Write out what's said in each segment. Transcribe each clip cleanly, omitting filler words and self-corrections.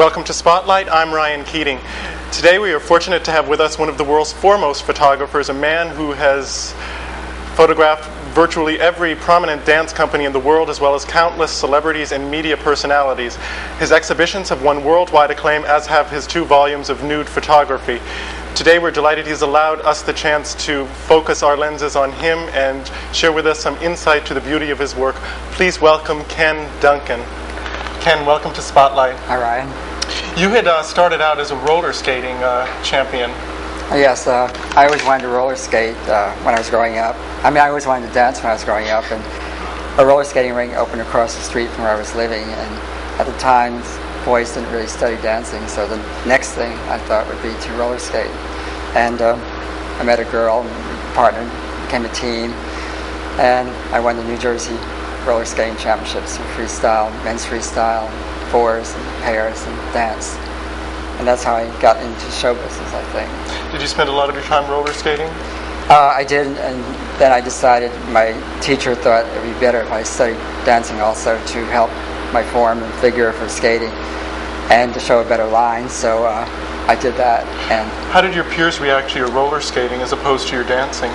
Welcome to Spotlight. I'm Rian Keating. Today we are fortunate to have with us one of the world's foremost photographers, a man who has photographed virtually every prominent dance company in the world, as well as countless celebrities and media personalities. His exhibitions have won worldwide acclaim, as have his 2 volumes of nude photography. Today we're delighted he's allowed us the chance to focus our lenses on him and share with us some insight to the beauty of his work. Please welcome Ken Duncan. Ken, welcome to Spotlight. Hi, Ryan. You had started out as a roller skating champion. Yes, I always wanted to roller skate when I was growing up. I mean, I always wanted to dance when I was growing up, and a roller skating rink opened across the street from where I was living, and at the time, boys didn't really study dancing, so the next thing I thought would be to roller skate. And I met a girl, partnered, became a team, and I won the New Jersey roller skating championships in freestyle, men's freestyle, fours and pairs and dance. And that's how I got into show business, I think. Did you spend a lot of your time roller skating? I did, and then I decided my teacher thought it would be better if I studied dancing also to help my form and figure for skating and to show a better line, so I did that. And how did your peers react to your roller skating as opposed to your dancing?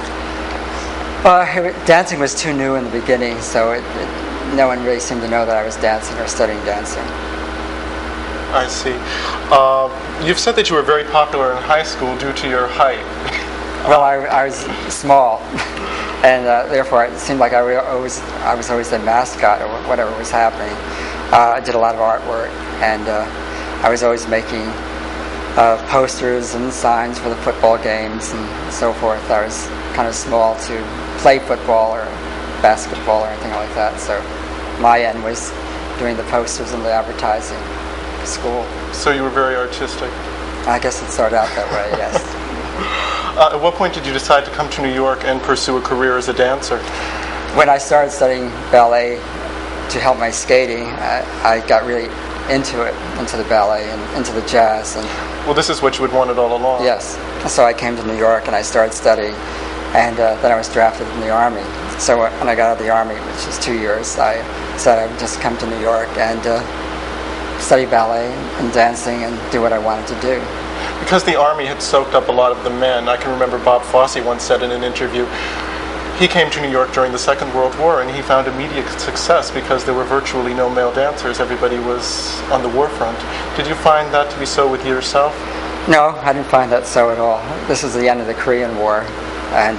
Dancing was too new in the beginning, so no one really seemed to know that I was dancing or studying dancing. I see. You've said that you were very popular in high school due to your height. Well, I was small, and therefore it seemed like I was always the mascot or whatever was happening. I did a lot of artwork, and I was always making posters and signs for the football games and so forth. I was kind of small to play football or basketball or anything like that, so my end was doing the posters and the advertising for school. So you were very artistic. I guess it started out that way, yes. At what point did you decide to come to New York and pursue a career as a dancer? When I started studying ballet to help my skating, I got really into the ballet and into the jazz. And well, this is what you had wanted all along. Yes. So I came to New York and I started studying, and then I was drafted in the Army. So when I got out of the Army, which was 2 years, I said I would just come to New York and study ballet and dancing and do what I wanted to do. Because the Army had soaked up a lot of the men, I can remember Bob Fosse once said in an interview, he came to New York during the Second World War and he found immediate success because there were virtually no male dancers. Everybody was on the war front. Did you find that to be so with yourself? No, I didn't find that so at all. This was the end of the Korean War, and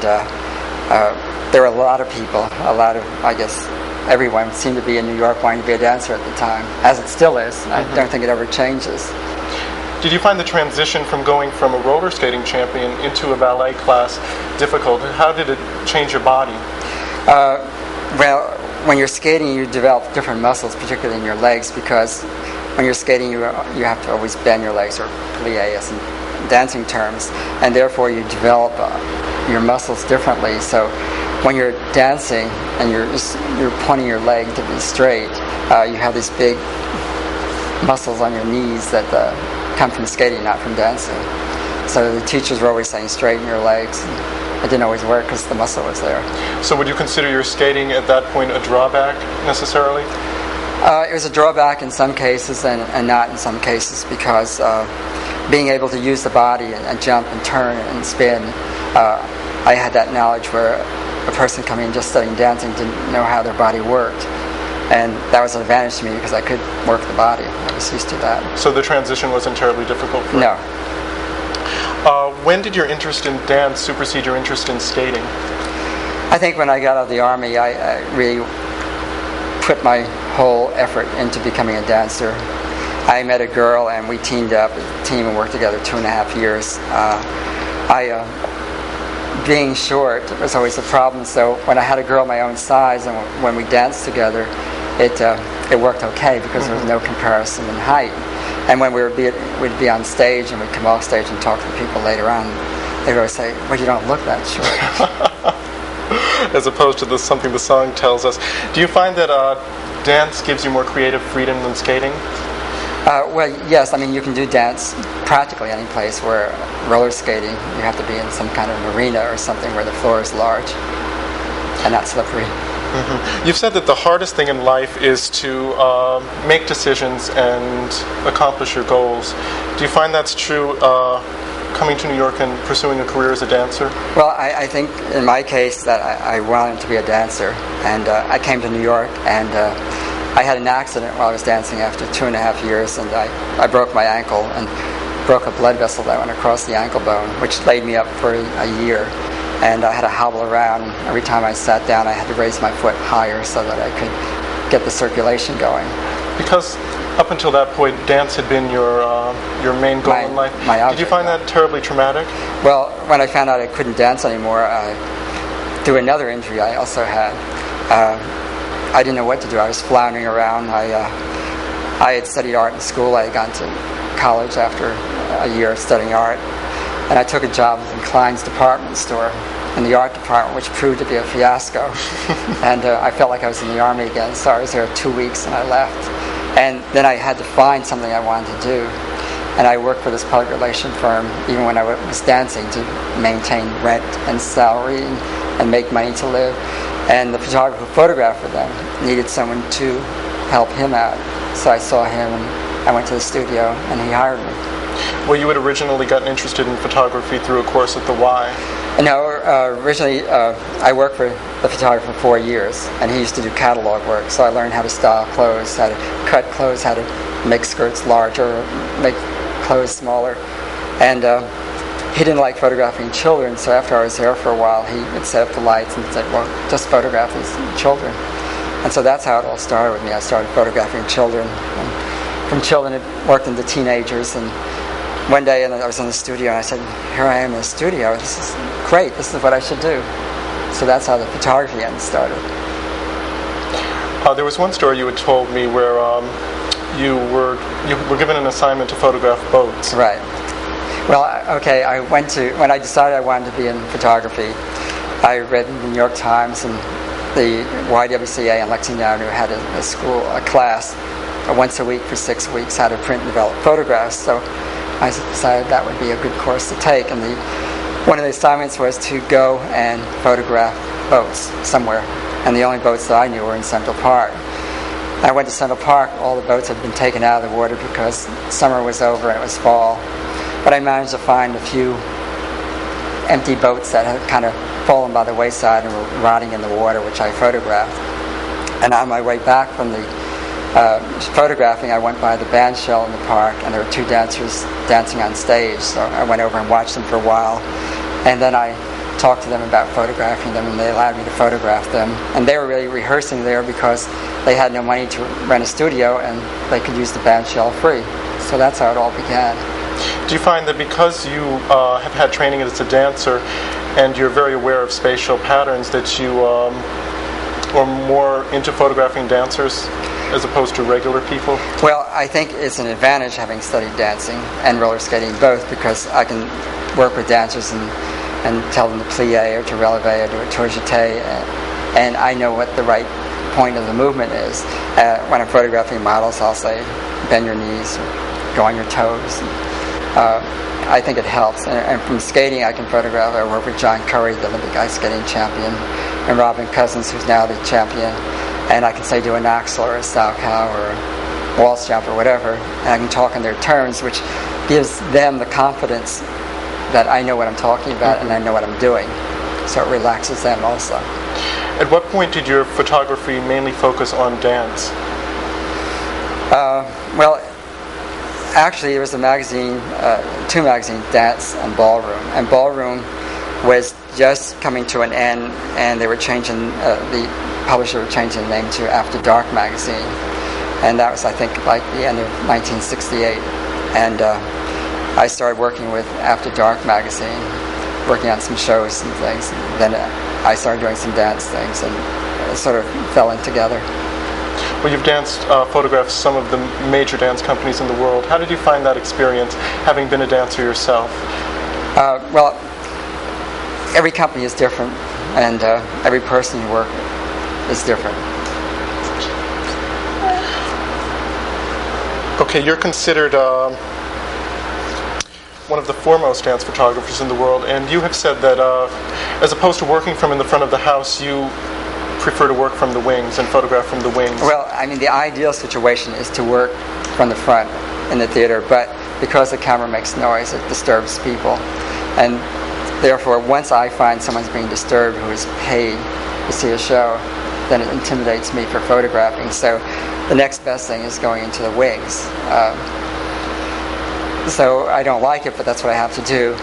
there were a lot of people, I guess, everyone seemed to be in New York wanting to be a dancer at the time, as it still is. Mm-hmm. I don't think it ever changes. Did you find the transition from going from a roller skating champion into a ballet class difficult? How did it change your body? Well, when you're skating, you develop different muscles, particularly in your legs, because when you're skating, you have to always bend your legs, or plie, as in dancing terms, and therefore you develop your muscles differently. So when you're dancing and you're pointing your leg to be straight, you have these big muscles on your knees that come from skating, not from dancing. So the teachers were always saying straighten your legs. It didn't always work because the muscle was there. So would you consider your skating at that point a drawback necessarily? It was a drawback in some cases and not in some cases, because being able to use the body and jump and turn and spin, I had that knowledge where a person coming in just studying dancing didn't know how their body worked. And that was an advantage to me because I could work the body. I was used to that. So the transition wasn't terribly difficult for you? No. When did your interest in dance supersede your interest in skating? I think when I got out of the Army, I really put my whole effort into becoming a dancer. I met a girl and we teamed up as a team and worked together 2.5 years. Being short was always a problem, so when I had a girl my own size and when we danced together, it worked okay because there was no comparison in height. And when we'd be on stage and we'd come off stage and talk to the people later on, they'd always say, well, you don't look that short. As opposed to something the song tells us. Do you find that dance gives you more creative freedom than skating? Well, yes. I mean, you can do dance practically any place, where roller skating, you have to be in some kind of arena or something where the floor is large and not slippery. You've said that the hardest thing in life is to make decisions and accomplish your goals. Do you find that's true coming to New York and pursuing a career as a dancer? Well, I think in my case that I wanted to be a dancer, and I came to New York, and I had an accident while I was dancing after 2.5 years, and I broke my ankle and broke a blood vessel that went across the ankle bone, which laid me up for a year. And I had to hobble around. Every time I sat down, I had to raise my foot higher so that I could get the circulation going. Because up until that point, dance had been your main goal in life. My object, did you find that terribly traumatic? Well, when I found out I couldn't dance anymore, through another injury I also had, I didn't know what to do. I was floundering around. I had studied art in school. I had gone to college after a year of studying art. And I took a job in Klein's department store in the art department, which proved to be a fiasco. And I felt like I was in the army again, so I was there 2 weeks and I left. And then I had to find something I wanted to do. And I worked for this public relation firm, even when I was dancing, to maintain rent and salary and make money to live. And the photographer who photographed for them needed someone to help him out. So I saw him and I went to the studio and he hired me. Well, you had originally gotten interested in photography through a course at the Y. No, originally I worked for the photographer for 4 years, and he used to do catalog work. So I learned how to style clothes, how to cut clothes, how to make skirts larger, make clothes smaller. And he didn't like photographing children, so after I was there for a while, he would set up the lights and said, well, just photograph these children. And so that's how it all started with me. I started photographing children. And from children, it worked into teenagers. And one day I was in the studio and I said, here I am in the studio. This is great. This is what I should do. So that's how the photography end started. There was one story you had told me where you were given an assignment to photograph boats. Right. Well, okay, when I decided I wanted to be in photography, I read the New York Times, and the YWCA in Lexington Avenue had a class once a week for 6 weeks, how to print and develop photographs. So I decided that would be a good course to take, and one of the assignments was to go and photograph boats somewhere, and the only boats that I knew were in Central Park. I went to Central Park. All the boats had been taken out of the water because summer was over and it was fall, but I managed to find a few empty boats that had kind of fallen by the wayside and were rotting in the water, which I photographed. And on my way back from the photographing, I went by the band shell in the park, and there were 2 dancers dancing on stage. So I went over and watched them for a while, and then I talked to them about photographing them, and they allowed me to photograph them. And they were really rehearsing there because they had no money to rent a studio, and they could use the band shell free. So that's how it all began. Do you find that because you have had training as a dancer and you're very aware of spatial patterns, that you are more into photographing dancers as opposed to regular people? Well, I think it's an advantage having studied dancing and roller skating both, because I can work with dancers and tell them to plie or to releve or to a tour jeté, and I know what the right point of the movement is. When I'm photographing models, I'll say bend your knees or go on your toes. I think it helps. And from skating, I can photograph. I work with John Curry, the Olympic ice skating champion, and Robin Cousins, who's now the champion. And I can say do an axel or a Salchow or a waltz jump or whatever, and I can talk in their terms, which gives them the confidence that I know what I'm talking about and I know what I'm doing. So it relaxes them also. At what point did your photography mainly focus on dance? Well, actually, there was a magazine, 2 magazines, Dance and Ballroom. And Ballroom was just coming to an end, and they were changing, the publisher was changing the name to After Dark magazine. And that was, I think, like the end of 1968. And I started working with After Dark magazine, working on some shows and things. And then I started doing some dance things, and it sort of fell in together. Well, you've photographed some of the major dance companies in the world. How did you find that experience, having been a dancer yourself? Well, every company is different, and every person you work with is different. Okay, you're considered one of the foremost dance photographers in the world, and you have said that as opposed to working from in the front of the house, you prefer to work from the wings and photograph from the wings? Well, I mean, the ideal situation is to work from the front in the theater, but because the camera makes noise, it disturbs people. And therefore, once I find someone's being disturbed who is paid to see a show, then it intimidates me for photographing. So the next best thing is going into the wings. So I don't like it, but that's what I have to do.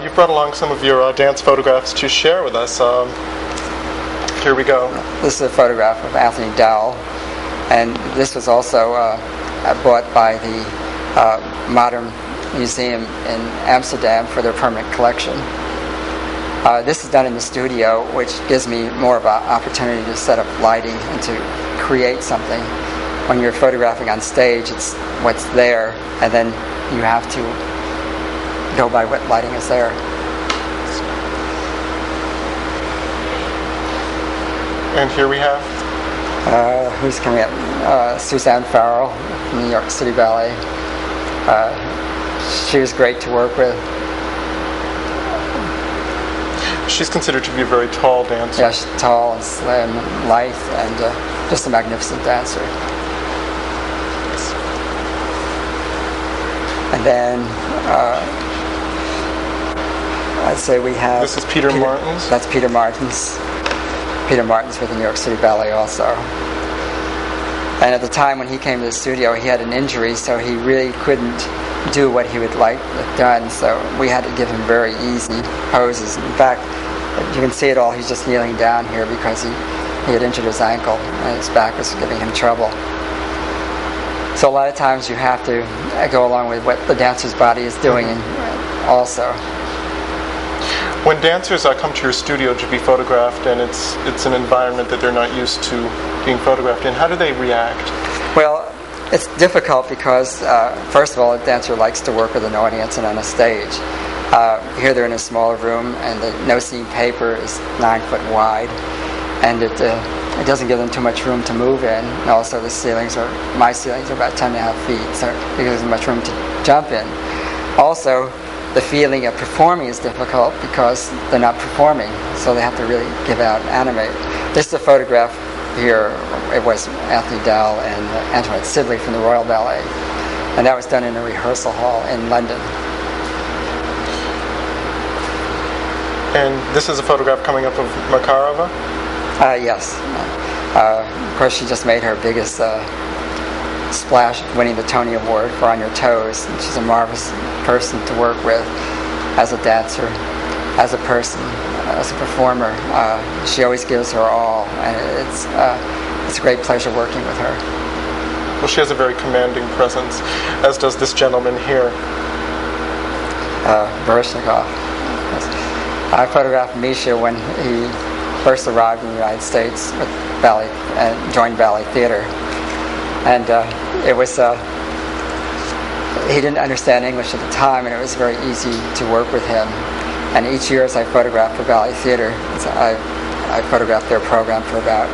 You've brought along some of your dance photographs to share with us. Here we go. This is a photograph of Anthony Dowell, and this was also bought by the Modern Museum in Amsterdam for their permanent collection. This is done in the studio, which gives me more of an opportunity to set up lighting and to create something. When you're photographing on stage, it's what's there, and then you have to go by what lighting is there. And here we have? Who's coming up? Suzanne Farrell from New York City Ballet. She was great to work with. She's considered to be a very tall dancer. Yeah, she's tall and slim and lithe and just a magnificent dancer. And then I'd say we have... This is Peter Martins? That's Peter Martins. Peter Martins with the New York City Ballet also. And at the time when he came to the studio, he had an injury, so he really couldn't do what he would like done, so we had to give him very easy poses. In fact, you can see it all, he's just kneeling down here because he had injured his ankle and his back was giving him trouble. So a lot of times you have to go along with what the dancer's body is doing also. When dancers come to your studio to be photographed, and it's an environment that they're not used to being photographed in, how do they react? Well, it's difficult because, first of all, a dancer likes to work with an audience and on a stage. Here they're in a smaller room, and the no-seam paper is 9 foot wide, and it doesn't give them too much room to move in. And also the my ceilings are about 10.5 feet, so it gives them much room to jump in. Also, the feeling of performing is difficult because they're not performing, so they have to really give out and animate. This is a photograph here. It was Anthony Dowell and Antoinette Sibley from the Royal Ballet, and that was done in a rehearsal hall in London. And this is a photograph coming up of Makarova? Yes. Of course, she just made her biggest splash winning the Tony Award for On Your Toes. And she's a marvelous person to work with as a dancer, as a person, as a performer. She always gives her all, and it's a great pleasure working with her. Well, she has a very commanding presence, as does this gentleman here. Baryshnikov. I photographed Misha when he first arrived in the United States with ballet and joined ballet theater, and it was he didn't understand English at the time, and it was very easy to work with him. And each year, as I photographed for ballet theater, I photographed their program for about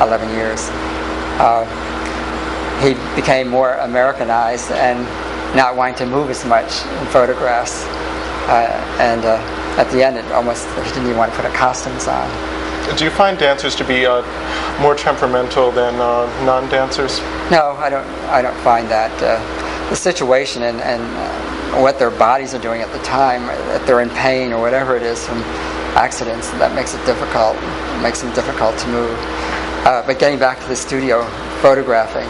11 years. He became more Americanized and not wanting to move as much in photographs, and at the end, he didn't even want to put costumes on. Do you find dancers to be more temperamental than non-dancers? No, I don't find that. The situation and what their bodies are doing at the time, if they're in pain or whatever it is from accidents, that makes it difficult. Makes them difficult to move. But getting back to the studio photographing,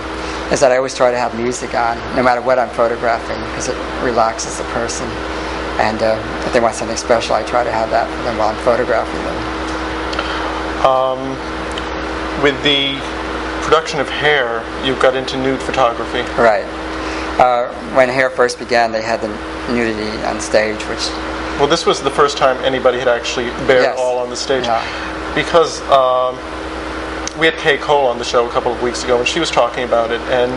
is that I always try to have music on, no matter what I'm photographing, because it relaxes the person. And if they want something special, I try to have that for them while I'm photographing them. With the production of Hair, you got into nude photography. Right. When Hair first began, they had the nudity on stage, which... Well, this was the first time anybody had actually bared Yes. all on the stage. Yeah. Because we had Kay Cole on the show a couple of weeks ago, and she was talking about it, and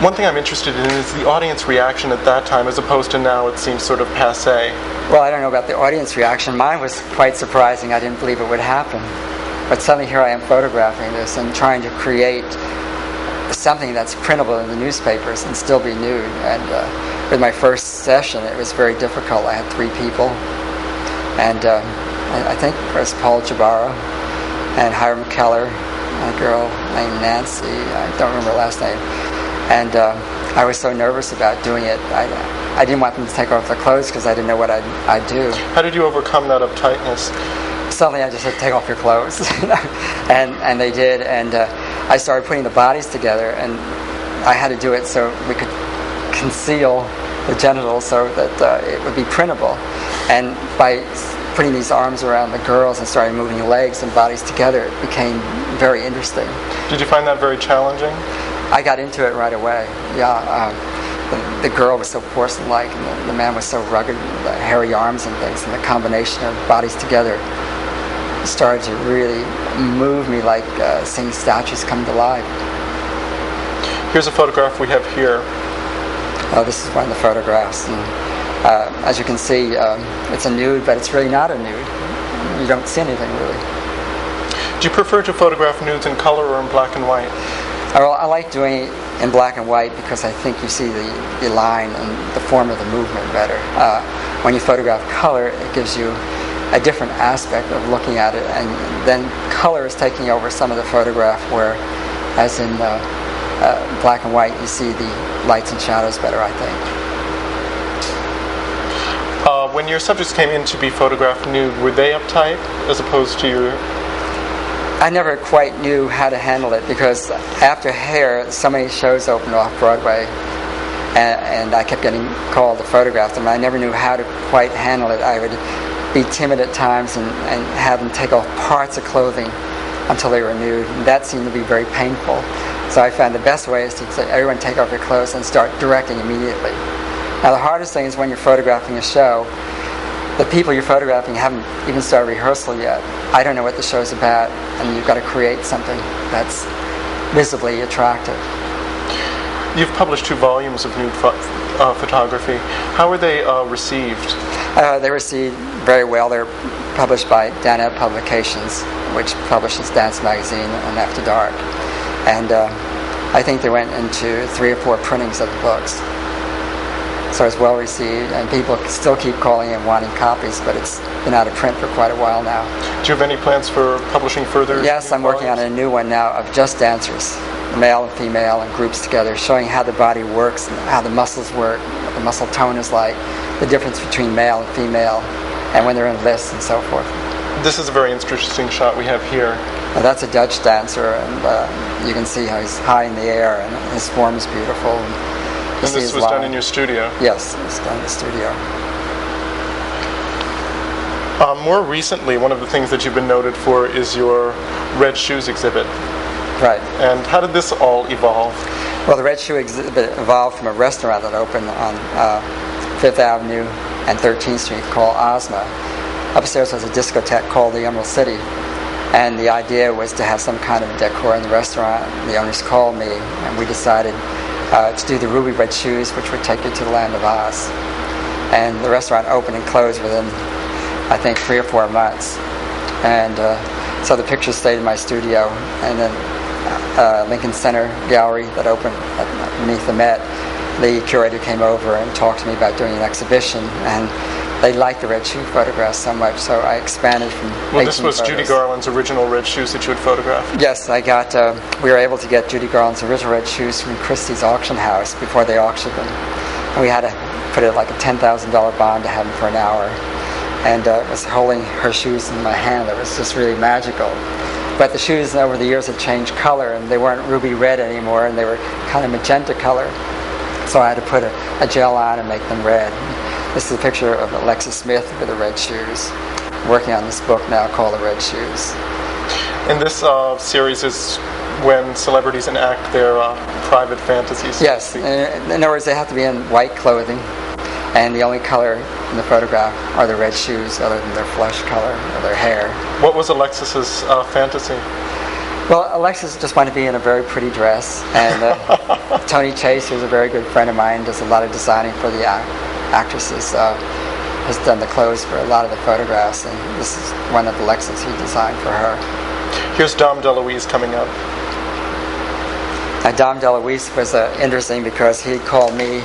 one thing I'm interested in is the audience reaction at that time, as opposed to now it seems sort of passé. Well, I don't know about the audience reaction. Mine was quite surprising. I didn't believe it would happen. But suddenly here I am photographing this and trying to create something that's printable in the newspapers and still be nude. And with my first session, it was very difficult. I had 3 people. And I think it was Paul Jabara and Hiram Keller, and a girl named Nancy. I don't remember her last name. And I was so nervous about doing it. I didn't want them to take off their clothes because I didn't know what I'd do. How did you overcome that uptightness? Suddenly I just said, take off your clothes. and they did. And I started putting the bodies together. And I had to do it so we could conceal the genitals so that it would be printable. And by putting these arms around the girls and starting moving legs and bodies together, it became very interesting. Did you find that very challenging? I got into it right away. Yeah, the girl was so porcelain-like, and the man was so rugged, with the hairy arms and things, and the combination of bodies together started to really move me, like seeing statues come to life. Here's a photograph we have here. Oh, this is one of the photographs. And, as you can see, it's a nude, but it's really not a nude. You don't see anything, really. Do you prefer to photograph nudes in color or in black and white? Well, I like doing it in black and white because I think you see the line and the form of the movement better. When you photograph color, it gives you a different aspect of looking at it, and then color is taking over some of the photograph, where, as in black and white, you see the lights and shadows better, I think. When your subjects came in to be photographed nude, were they uptight as opposed to your... I never quite knew how to handle it because after Hair, so many shows opened off Broadway, and I kept getting called to photograph them. I never knew how to quite handle it. I would be timid at times and have them take off parts of clothing until they were nude, and that seemed to be very painful. So I found the best way is to say, everyone take off your clothes and start directing immediately. Now the hardest thing is when you're photographing a show, the people you're photographing haven't even started rehearsal yet. I don't know what the show's about, and you've got to create something that's visibly attractive. You've published 2 volumes of nude photography. How were they received? They received very well. They're published by Danette Publications, which publishes Dance Magazine and After Dark. And I think they went into 3 or 4 printings of the books. So it's well received, and people still keep calling and wanting copies, but it's been out of print for quite a while now. Do you have any plans for publishing further? Yes, I'm working on a new one now of just dancers, male and female, and groups together, showing how the body works and how the muscles work, what the muscle tone is like, the difference between male and female, and when they're in lists and so forth. This is a very interesting shot we have here. Now, that's a Dutch dancer, and you can see how he's high in the air, and his form is beautiful. And this was done in your studio? Yes, it was done in the studio. More recently, one of the things that you've been noted for is your Red Shoes exhibit. Right. And how did this all evolve? Well, the Red Shoe exhibit evolved from a restaurant that opened on 5th Avenue and 13th Street called Ozma. Upstairs was a discotheque called the Emerald City. And the idea was to have some kind of decor in the restaurant. The owners called me, and we decided to do the ruby red shoes, which would take you to the land of Oz. And the restaurant opened and closed within, I think, 3 or 4 months. And so the pictures stayed in my studio. And then Lincoln Center Gallery that opened beneath the Met, the curator came over and talked to me about doing an exhibition. And they liked the red shoe photographs so much, so I expanded from 18 Well, this was photos. Judy Garland's original red shoes that you had photographed. Yes, I got. We were able to get Judy Garland's original red shoes from Christie's auction house before they auctioned them, and we had to put it like a $10,000 bond to have them for an hour. And I was holding her shoes in my hand. It was just really magical. But the shoes over the years had changed color, and they weren't ruby red anymore, and they were kind of magenta color. So I had to put a gel on and make them red. This is a picture of Alexis Smith with the red shoes. I'm working on this book now called The Red Shoes. And this series is when celebrities enact their private fantasies. Yes, in other words, they have to be in white clothing, and the only color in the photograph are the red shoes, other than their flesh color or their hair. What was Alexis's fantasy? Well, Alexis just wanted to be in a very pretty dress, and Tony Chase, who's a very good friend of mine, does a lot of designing for the actresses, has done the clothes for a lot of the photographs, and this is one of Alexis he designed for her. Here's Dom DeLuise coming up. Dom DeLuise was interesting because he called me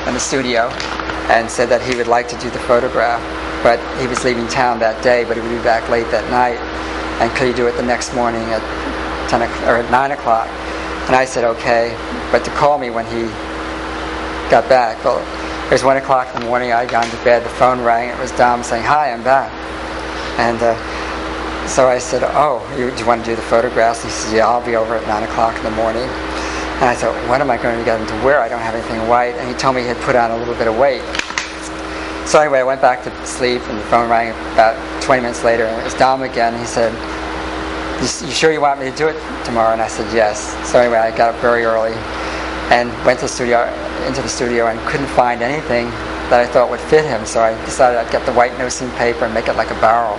in the studio and said that he would like to do the photograph. but he was leaving town that day, but he would be back late that night, and could he do it the next morning at 10 or at 9 o'clock? And I said okay, but to call me when he got back. Well, it was 1 o'clock in the morning. I had gone to bed. The phone rang. It was Dom saying, "Hi, I'm back." And so I said, "Oh, do you want to do the photographs?" He said, "Yeah, I'll be over at 9 o'clock in the morning." And I thought, what am I going to get him to wear? I don't have anything white. And he told me he had put on a little bit of weight. So anyway, I went back to sleep, and the phone rang about 20 minutes later, and it was Dom again. He said, "You sure you want me to do it tomorrow?" And I said, "Yes." So anyway, I got up very early and went to into the studio and couldn't find anything that I thought would fit him. So I decided I'd get the white no-seam paper and make it like a barrel.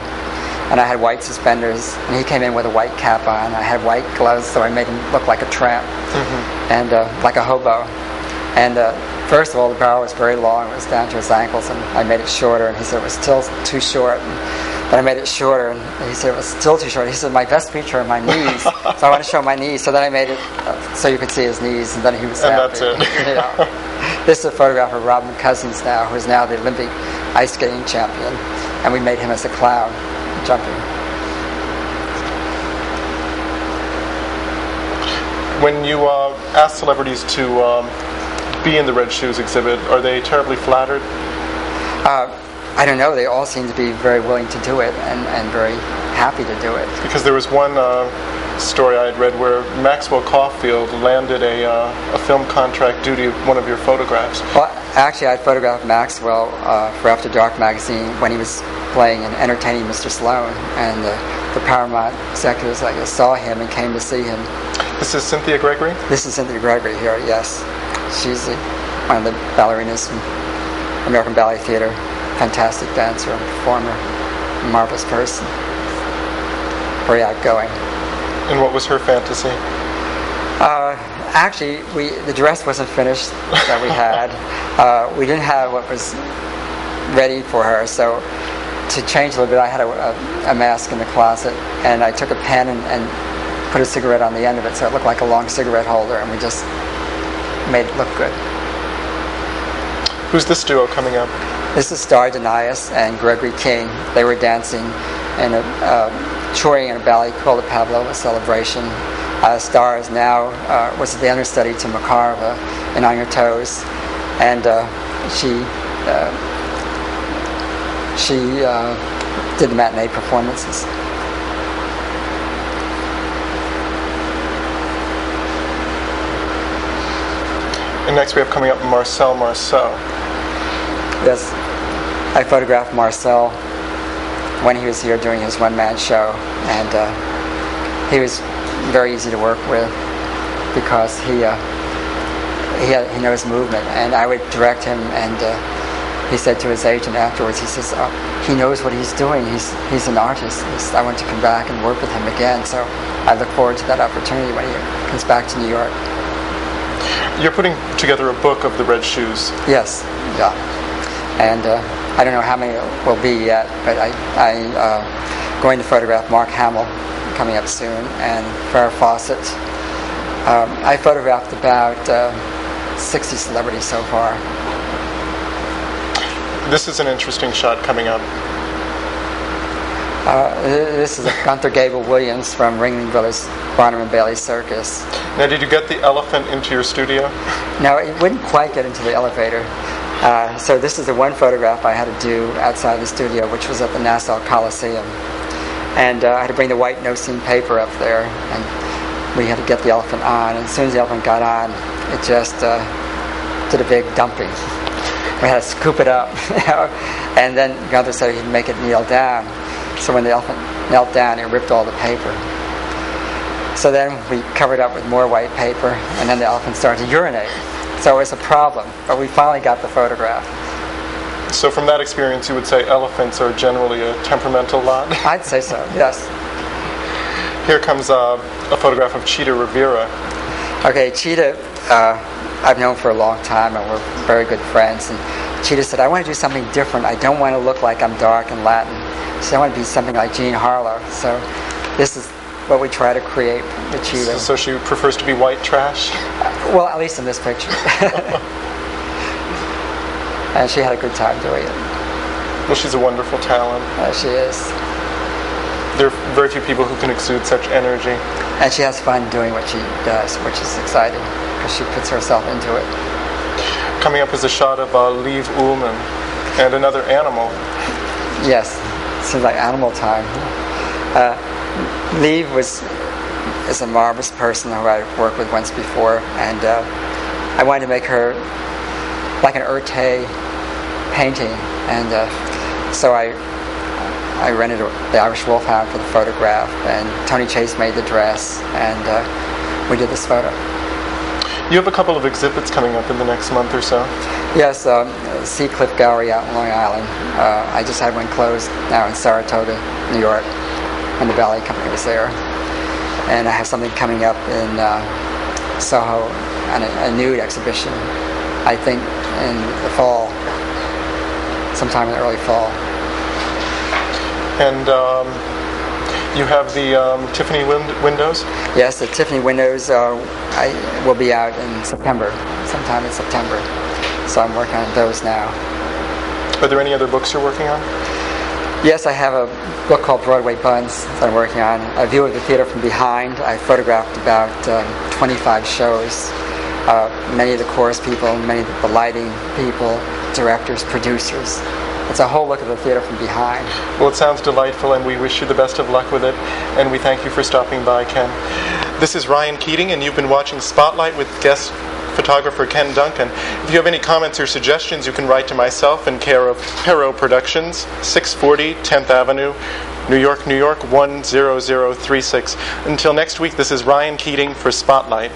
And I had white suspenders, and he came in with a white cap on. I had white gloves, so I made him look like a tramp, and like a hobo. And first of all, the barrel was very long. It was down to his ankles, and I made it shorter, and he said it was still too short. But I made it shorter, and he said it was still too short. He said, "My best feature are my knees." So I want to show my knees. So then I made it so you could see his knees, and then he was happy. And that's it. Yeah. This is a photograph of Robin Cousins now, who is now the Olympic ice skating champion. And we made him as a clown, jumping. When you ask celebrities to be in the Red Shoes exhibit, are they terribly flattered? I don't know. They all seem to be very willing to do it and very happy to do it. Because there was one story I had read where Maxwell Caulfield landed a film contract due to one of your photographs. Well, actually, I photographed Maxwell for After Dark magazine when he was playing and entertaining Mr. Sloan, and the Paramount executives, I guess, saw him and came to see him. This is Cynthia Gregory? This is Cynthia Gregory here, yes. She's one of the ballerinas from American Ballet Theater. Fantastic dancer and performer, marvelous person, very outgoing. And what was her fantasy? Actually, the dress wasn't finished that we had. We didn't have what was ready for her, so to change a little bit, I had a mask in the closet, and I took a pen and put a cigarette on the end of it so it looked like a long cigarette holder, and we just made it look good. Who's this duo coming up? This is Star Denias and Gregory King. They were dancing and touring in a ballet called the Pavlova Celebration. Star is now was the understudy to Makarova in On Your Toes, and she did the matinee performances. And next we have coming up Marcel Marceau. Yes, I photographed Marcel when he was here doing his one-man show, and he was very easy to work with because he knows movement, and I would direct him, and he said to his agent afterwards, he says, he knows what he's doing, he's an artist. I want to come back and work with him again, so I look forward to that opportunity when he comes back to New York. You're putting together a book of the Red Shoes. Yes, yeah. And I don't know how many it will be yet, but I'm going to photograph Mark Hamill coming up soon, and Farrah Fawcett. I photographed about 60 celebrities so far. This is an interesting shot coming up. This is Gunther Gable-Williams from Ringling Brothers Barnum and Bailey Circus. Now, did you get the elephant into your studio? No, it wouldn't quite get into the elevator. So this is the one photograph I had to do outside the studio, which was at the Nassau Coliseum. And I had to bring the white no-seam paper up there, and we had to get the elephant on. And as soon as the elephant got on, it just did a big dumping. We had to scoop it up, and then Gunther said he'd make it kneel down. So when the elephant knelt down, it ripped all the paper. So then we covered up with more white paper, and then the elephant started to urinate. So it was a problem, but we finally got the photograph. So from that experience, you would say elephants are generally a temperamental lot? I'd say so, yes. Here comes a photograph of Cheetah Rivera. Okay, Cheetah, I've known for a long time, and we're very good friends. And Cheetah said, I want to do something different. I don't want to look like I'm dark and Latin. So I want to be something like Jean Harlow. So this is what we try to create with Cheetah. So she prefers to be white trash? Well, at least in this picture. And she had a good time doing it. Well, she's a wonderful talent. She is. There are very few people who can exude such energy. And she has fun doing what she does, which is exciting, because she puts herself into it. Coming up is a shot of Liv Ullmann and another animal. Yes, seems like animal time. Liv is a marvelous person who I've worked with once before, and I wanted to make her like an Urte painting, and so I rented the Irish Wolfhound for the photograph, and Tony Chase made the dress, and we did this photo. You have a couple of exhibits coming up in the next month or so. Yes, Sea Cliff Gallery out in Long Island. I just had one closed now in Saratoga, New York, and the ballet company was there. And I have something coming up in Soho, on a nude exhibition, I think in the fall, sometime in the early fall. And you have the Tiffany windows? Yes, the Tiffany windows will be out in September, sometime in September. So I'm working on those now. Are there any other books you're working on? Yes, I have a book called Broadway Buns that I'm working on. A view of the theater from behind. I photographed about 25 shows. Many of the chorus people, many of the lighting people, directors, producers. It's a whole look at the theater from behind. Well, it sounds delightful, and we wish you the best of luck with it. And we thank you for stopping by, Ken. This is Rian Keating, and you've been watching Spotlight with guest photographer Ken Duncan. If you have any comments or suggestions, you can write to myself in care of Perot Productions, 640 10th Avenue, New York, New York, 10036. Until next week, this is Rian Keating for Spotlight.